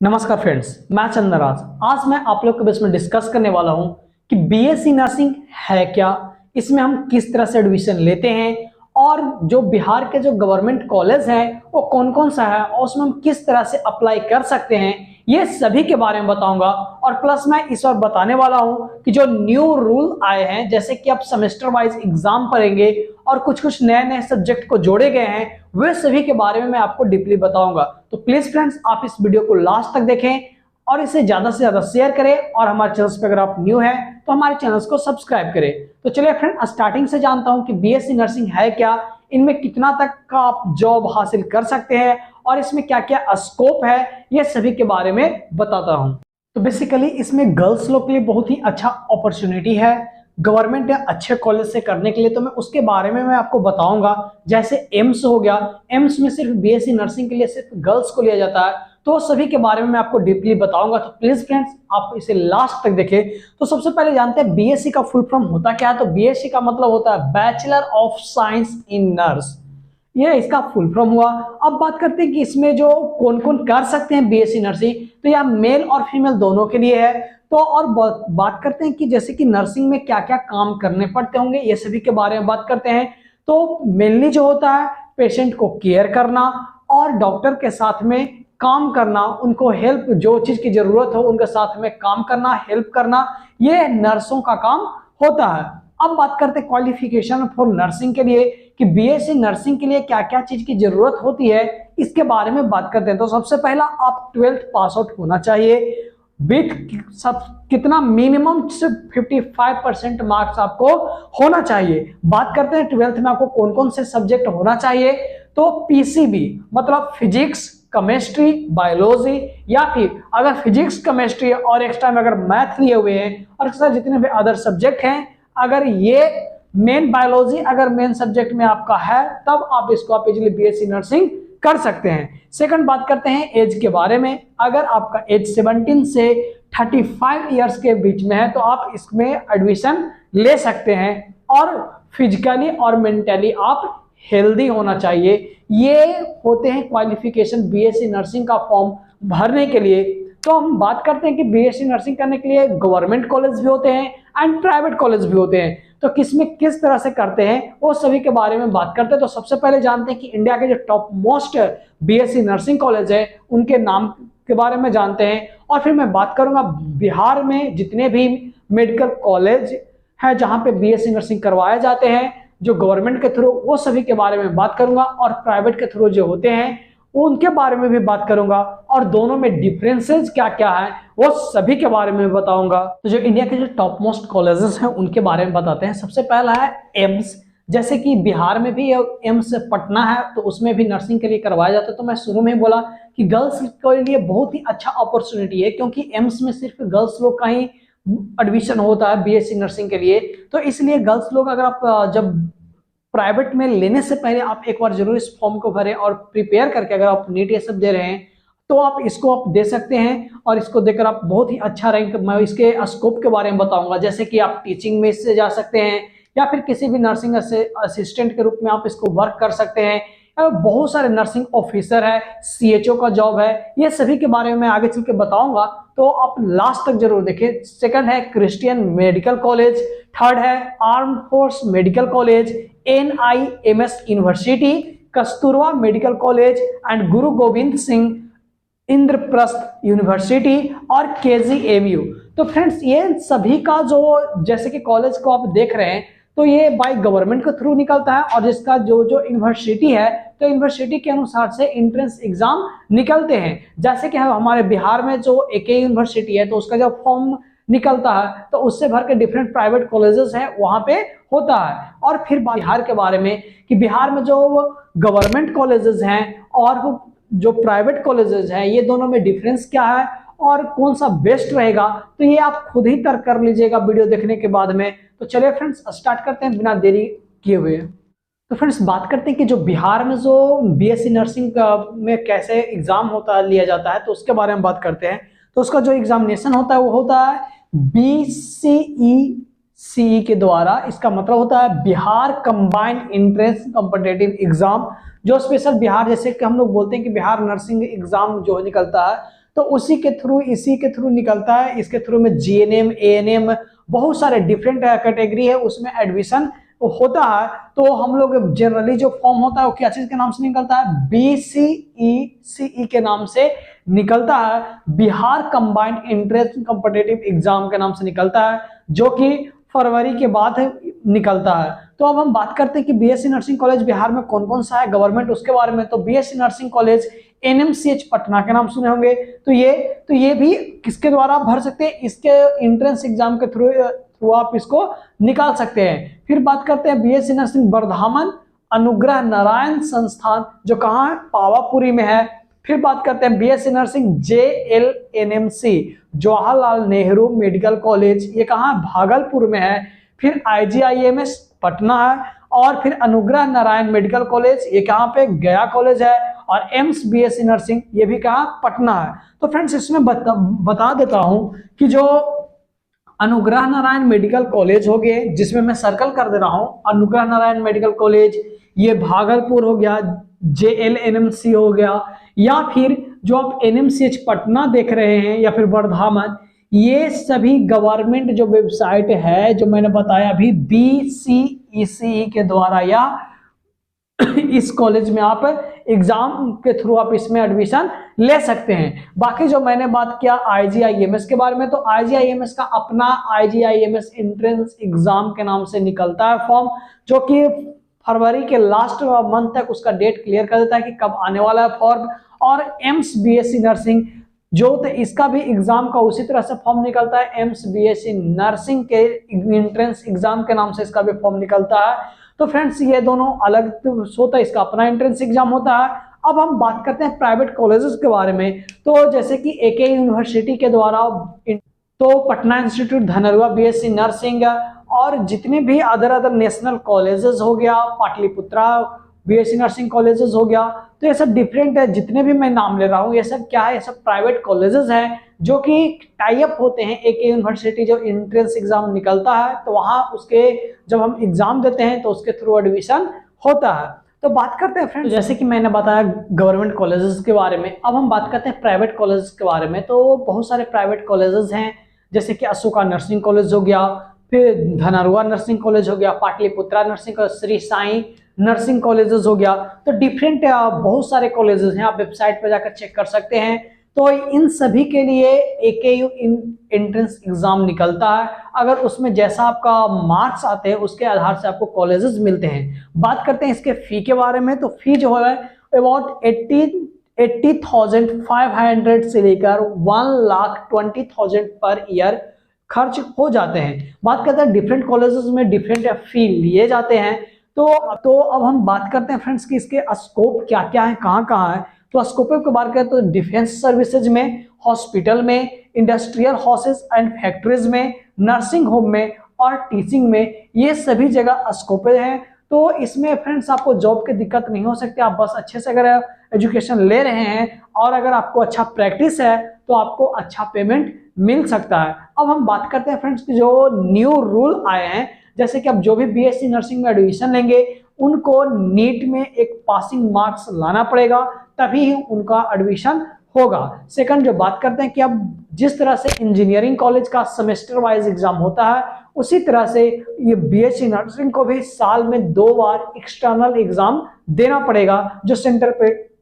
नमस्कार फ्रेंड्स, मैं चंद्रराज। आज मैं आप लोग के बीच में डिस्कस करने वाला हूं कि बीएससी नर्सिंग है क्या, इसमें हम किस तरह से एडमिशन लेते हैं और जो बिहार के जो गवर्नमेंट कॉलेज हैं वो कौन कौन सा है और उसमें हम किस तरह से अप्लाई कर सकते हैं, ये सभी के बारे में बताऊंगा। और प्लस मैं इस बार बताने वाला हूं कि जो न्यू रूल आए हैं, जैसे कि आप सेमेस्टर वाइज एग्जाम पढ़ेंगे और कुछ कुछ नए नए सब्जेक्ट को जोड़े गए हैं, वे सभी के बारे में मैं आपको डीपली बताऊंगा। तो प्लीज फ्रेंड्स, आप इस वीडियो को लास्ट तक देखें और इसे ज्यादा से ज्यादा शेयर करें और हमारे चैनल पे अगर आप न्यू हैं तो हमारे चैनल को सब्सक्राइब करें। तो चलिए फ्रेंड, स्टार्टिंग से जानता हूं कि बीएससी नर्सिंग है क्या, इनमें कितना तक का आप जॉब हासिल कर सकते हैं और इसमें क्या क्या स्कोप है, ये सभी के बारे में बताता हूं। तो बेसिकली इसमें गर्ल्स लोग के लिए बहुत ही अच्छा अपॉर्चुनिटी है गवर्नमेंट या अच्छे कॉलेज से करने के लिए, तो मैं उसके बारे में मैं आपको बताऊंगा। जैसे एम्स हो गया, एम्स में सिर्फ बीएससी नर्सिंग के लिए सिर्फ गर्ल्स को लिया जाता है, तो सभी के बारे में मैं आपको डीपली बताऊंगा। तो प्लीज फ्रेंड्स, आप इसे लास्ट तक देखें। तो सबसे पहले जानते हैं बीएससी का फुल फॉर्म होता क्या है। तो बीएससी का मतलब होता है bachelor of science in nurse, ये इसका फुल फॉर्म हुआ। अब बात करते हैं कि इसमें जो कौन कौन कर सकते हैं बीएससी नर्सिंग, तो यह मेल और फीमेल दोनों के लिए है। तो और बात करते हैं कि जैसे कि नर्सिंग में क्या क्या काम करने पड़ते होंगे, ये सभी के बारे में बात करते हैं। तो मेनली जो होता है पेशेंट को केयर करना और डॉक्टर के साथ में काम करना, उनको हेल्प, जो चीज की जरूरत हो उनके साथ में काम करना, हेल्प करना, ये नर्सों का काम होता है। अब बात करते हैं क्वालिफिकेशन फॉर नर्सिंग के लिए कि बीएससी नर्सिंग के लिए क्या क्या चीज की जरूरत होती है, इसके बारे में बात करते हैं। तो सबसे पहला, आप 12th पास आउट होना चाहिए विथ सब कितना मिनिमम से 55% मार्क्स आपको होना चाहिए। बात करते हैं 12th में आपको कौन कौन से सब्जेक्ट होना चाहिए। तो पीसीबी मतलब फिजिक्स, केमिस्ट्री, बायोलॉजी, या फिर अगर फिजिक्स, केमिस्ट्री और एक्स्ट्रा में अगर मैथ लिए हुए हैं और एक्स्ट्रा जितने भी अदर सब्जेक्ट हैं, अगर ये मेन बायोलॉजी अगर मेन सब्जेक्ट में आपका है, तब आप इसको आप इजीली बीएससी नर्सिंग कर सकते हैं। सेकंड, बात करते हैं एज के बारे में। अगर आपका एज 17 से 35 इयर्स के बीच में है तो आप इसमें एडमिशन ले सकते हैं। और फिजिकली और मेंटली आप हेल्दी होना चाहिए। ये होते हैं क्वालिफिकेशन बीएससी नर्सिंग का फॉर्म भरने के लिए। तो हम बात करते हैं कि बीएससी नर्सिंग करने के लिए गवर्नमेंट कॉलेज भी होते हैं एंड प्राइवेट कॉलेज भी होते हैं। तो किसमें किस तरह से करते हैं वो सभी के बारे में बात करते हैं। तो सबसे पहले जानते हैं कि इंडिया के जो top most BSc nursing college है उनके नाम के बारे में जानते हैं। और फिर मैं बात करूंगा बिहार में जितने भी मेडिकल कॉलेज है जहां पे बीएससी नर्सिंग करवाए जाते हैं जो गवर्नमेंट के थ्रू, वो सभी के बारे में बात करूंगा। और प्राइवेट के थ्रू जो होते हैं उनके बारे में भी बात करूंगा और दोनों में डिफरेंसेस क्या क्या है वो सभी के बारे में बताऊंगा। तो जो इंडिया के जो टॉप मोस्ट कॉलेजेस हैं उनके बारे में बताते हैं। सबसे पहला है एम्स। जैसे कि बिहार में भी एम्स पटना है तो उसमें भी नर्सिंग के लिए करवाया जाता है। तो मैं शुरू में ही बोला कि गर्ल्स के लिए बहुत ही अच्छा अपॉर्चुनिटी है, क्योंकि एम्स में सिर्फ गर्ल्स लोग का ही एडमिशन होता है बीएससी नर्सिंग के लिए। तो इसलिए गर्ल्स लोग, अगर आप जब प्राइवेट में लेने से पहले आप एक बार जरूर इस फॉर्म को भरें और प्रिपेयर करके, अगर आप नीट ये सब दे रहे हैं तो आप इसको आप दे सकते हैं और इसको देकर आप बहुत ही अच्छा रैंक, मैं इसके स्कोप के बारे में बताऊंगा। जैसे कि आप टीचिंग में इससे जा सकते हैं या फिर किसी भी नर्सिंग असिस्टेंट के रूप में आप इसको वर्क कर सकते हैं। बहुत सारे नर्सिंग ऑफिसर है, सीएचओ का जॉब है, ये सभी के बारे में मैं आगे चल के बताऊंगा, तो आप लास्ट तक जरूर देखें। सेकंड है क्रिश्चियन मेडिकल कॉलेज। थर्ड है arm force medical college, NIMS university, Kasturba medical college and Guru Govind Singh Indraprastha university और केजीएमयू। तो फ्रेंड्स, ये सभी का जो जैसे कि कॉलेज को आप देख रहे हैं तो ये बाय गवर्नमेंट के थ्रू निकलता है और जिसका जो जो यूनिवर्सिटी है तो यूनिवर्सिटी के अनुसार से एंट्रेंस एग्जाम निकलते हैं। जैसे कि हमारे बिहार में जो एके यूनिवर्सिटी है तो उसका जब फॉर्म निकलता है तो उससे भर के डिफरेंट प्राइवेट कॉलेजेस हैं वहां पे होता है। और फिर बिहार के बारे में कि बिहार में जो गवर्नमेंट कॉलेजेस हैं और जो प्राइवेट कॉलेजेस हैं, ये दोनों में डिफरेंस क्या है और कौन सा बेस्ट रहेगा, तो ये आप खुद ही तर्क कर लीजिएगा वीडियो देखने के बाद में। तो चलिए फ्रेंड्स, स्टार्ट करते हैं बिना देरी किए हुए। तो फ्रेंड्स, बात करते हैं कि जो बिहार में जो बीएससी नर्सिंग में कैसे एग्जाम होता है, लिया जाता है, तो उसके बारे में बात करते हैं। तो उसका जो एग्जामिनेशन होता है वो होता है बीसीईसीई के द्वारा। इसका मतलब होता है Bihar combined entrance competitive exam, जो स्पेशल बिहार, जैसे कि हम लोग बोलते हैं कि बिहार नर्सिंग एग्जाम जो निकलता है तो उसी के थ्रू, इसी के थ्रू निकलता है। इसके थ्रू में जीएनएम, एएनएम, बहुत सारे डिफरेंट कैटेगरी है, उसमें एडमिशन होता है। तो हम लोग जनरली जो फॉर्म होता है वो क्या चीज के नाम से निकलता है, बीसीई के नाम से निकलता है, Bihar combined entrance competitive exam के नाम से निकलता है, जो कि फरवरी के बाद निकलता है। तो अब हम बात करते हैं कि बीएससी नर्सिंग कॉलेज बिहार में कौन कौन सा है गवर्नमेंट, उसके बारे में। तो BSc nursing college NMCH Patna के नाम सुने होंगे। तो ये भी किसके द्वारा आप भर सकते हैं, इसके एंट्रेंस एग्जाम के थ्रू आप इसको निकाल सकते हैं। फिर बात करते हैं बीएससी नर्सिंग बर्धामन अनुग्रह नारायण संस्थान, जो कहाँ है, पावापुरी में है। फिर बात करते हैं BSc nursing JLNMC Jawaharlal Nehru medical college, ये कहाँ है, भागलपुर में है। फिर आईजीआईएमएस पटना है। और फिर अनुग्रह नारायण मेडिकल कॉलेज, ये कहाँ पे, गया कॉलेज है। और एम्स बीएससी नर्सिंग, ये भी कहाँ, पटना है। तो फ्रेंड्स इसमें बता देता हूं कि जो अनुग्रह नारायण मेडिकल कॉलेज हो गए, जिसमें मैं सर्कल कर दे रहा हूं, अनुग्रह नारायण मेडिकल कॉलेज, ये भागलपुर हो गया, जेएलएनएमसी हो गया, या फिर जो आप एनएमसीएच पटना देख रहे हैं, या फिर बर्धामन, ये सभी गवर्नमेंट जो वेबसाइट है, जो मैंने बताया अभी, बीसीईसीई के द्वारा या इस कॉलेज में आप एग्जाम के थ्रू आप इसमें एडमिशन ले सकते हैं। बाकी जो मैंने बात किया आईजीआईएमएस के बारे में, तो आईजीआईएमएस का अपना आईजीआईएमएस एंट्रेंस एग्जाम के नाम से निकलता है फॉर्म, जो कि फरवरी के लास्ट मंथ तक उसका डेट क्लियर कर देता है कि कब आने वाला है फॉर्म। और एम्स बीएससी नर्सिंग, जो तो इसका भी एग्जाम का उसी तरह से फॉर्म निकलता है, एम्स बीएससी नर्सिंग के एंट्रेंस एग्जाम के नाम से इसका भी फॉर्म निकलता है। तो फ्रेंड्स ये दोनों अलग होता है, इसका अपना एंट्रेंस एग्जाम होता है। अब हम बात करते हैं प्राइवेट कॉलेजेस के बारे में। तो जैसे कि एके यूनिवर्सिटी के द्वारा, तो पटना इंस्टीट्यूट धनरुआ बीएससी नर्सिंग, और जितने भी अदर नेशनल कॉलेजेस हो गया, पाटलिपुत्रा बीएससी नर्सिंग कॉलेजेस हो गया, तो ये सब डिफरेंट है। जितने भी मैं नाम ले रहा हूँ ये सब क्या है, ये सब प्राइवेट कॉलेजेस हैं, जो कि टाई अप होते हैं। एक यूनिवर्सिटी जो एंट्रेंस एग्जाम निकलता है, तो वहाँ उसके जब हम एग्जाम देते हैं तो उसके थ्रू एडमिशन होता है। तो बात करते हैं फ्रेंड्स, जैसे कि मैंने बताया गवर्नमेंट कॉलेजेस के बारे में, अब हम बात करते हैं प्राइवेट कॉलेजेस के बारे में। तो बहुत सारे प्राइवेट कॉलेजेस हैं, जैसे कि अशोका नर्सिंग कॉलेज हो गया, फिर धनरुआ नर्सिंग कॉलेज हो गया, Pataliputra nursing college, Shri Sai nursing colleges हो गया। तो डिफरेंट बहुत सारे कॉलेजेस हैं, आप वेबसाइट पर जाकर चेक कर सकते हैं। तो इन सभी के लिए एकेयू एंट्रेंस एग्जाम निकलता है। अगर उसमें जैसा आपका मार्क्स आते हैं उसके आधार से आपको कॉलेजेस मिलते हैं। बात करते हैं इसके फी के बारे में। तो फी जो है अबाउट 80,500 से लेकर 1,20,000 पर ईयर खर्च हो जाते हैं। बात करते हैं डिफरेंट कॉलेजेस में डिफरेंट फी लिए जाते हैं। तो अब हम बात करते हैं फ्रेंड्स कि इसके स्कोप क्या क्या है, कहाँ कहाँ है। तो स्कोप की बात करें तो डिफेंस सर्विसेज में, हॉस्पिटल में, इंडस्ट्रियल हाउसेस एंड फैक्ट्रीज में, नर्सिंग होम में और टीचिंग में, ये सभी जगह स्कोप हैं। तो इसमें फ्रेंड्स आपको जॉब की दिक्कत नहीं हो सकती। आप बस अच्छे से अगर एजुकेशन ले रहे हैं और अगर आपको अच्छा प्रैक्टिस है तो आपको अच्छा पेमेंट मिल सकता है। अब हम बात करते हैं फ्रेंड्स जो न्यू रूल आए हैं, जैसे कि अब जो भी बीएससी नर्सिंग में एडमिशन लेंगे उनको नीट में एक पासिंग मार्क्स लाना पड़ेगा, तभी ही उनका एडमिशन होगा। सेकंड जो बात करते हैं कि अब जिस तरह से इंजीनियरिंग कॉलेज का सेमेस्टर वाइज एग्जाम होता है, उसी तरह से ये बीएससी नर्सिंग को भी साल में 2 बार एक्सटर्नल एग्जाम देना पड़ेगा, जो सेंटर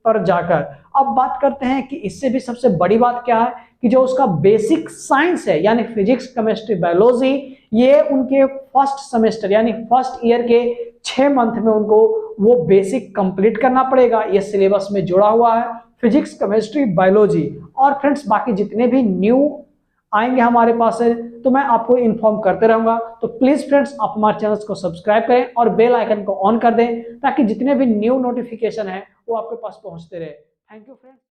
पर जाकर। अब बात करते हैं कि इससे भी सबसे बड़ी बात क्या है कि जो उसका बेसिक साइंस है, यानी फिजिक्स, केमिस्ट्री, बायोलॉजी, ये उनके फर्स्ट सेमेस्टर यानी फर्स्ट ईयर के 6 मंथ में उनको वो बेसिक कंप्लीट करना पड़ेगा। ये सिलेबस में जुड़ा हुआ है, फिजिक्स, केमिस्ट्री, बायोलॉजी। और फ्रेंड्स बाकी जितने भी न्यू आएंगे हमारे पास है तो मैं आपको इन्फॉर्म करते रहूंगा। तो प्लीज फ्रेंड्स आप हमारे चैनल को सब्सक्राइब करें और बेल आइकन को ऑन कर दें, ताकि जितने भी न्यू नोटिफिकेशन है वो आपके पास पहुंचते रहे। Thank you friends.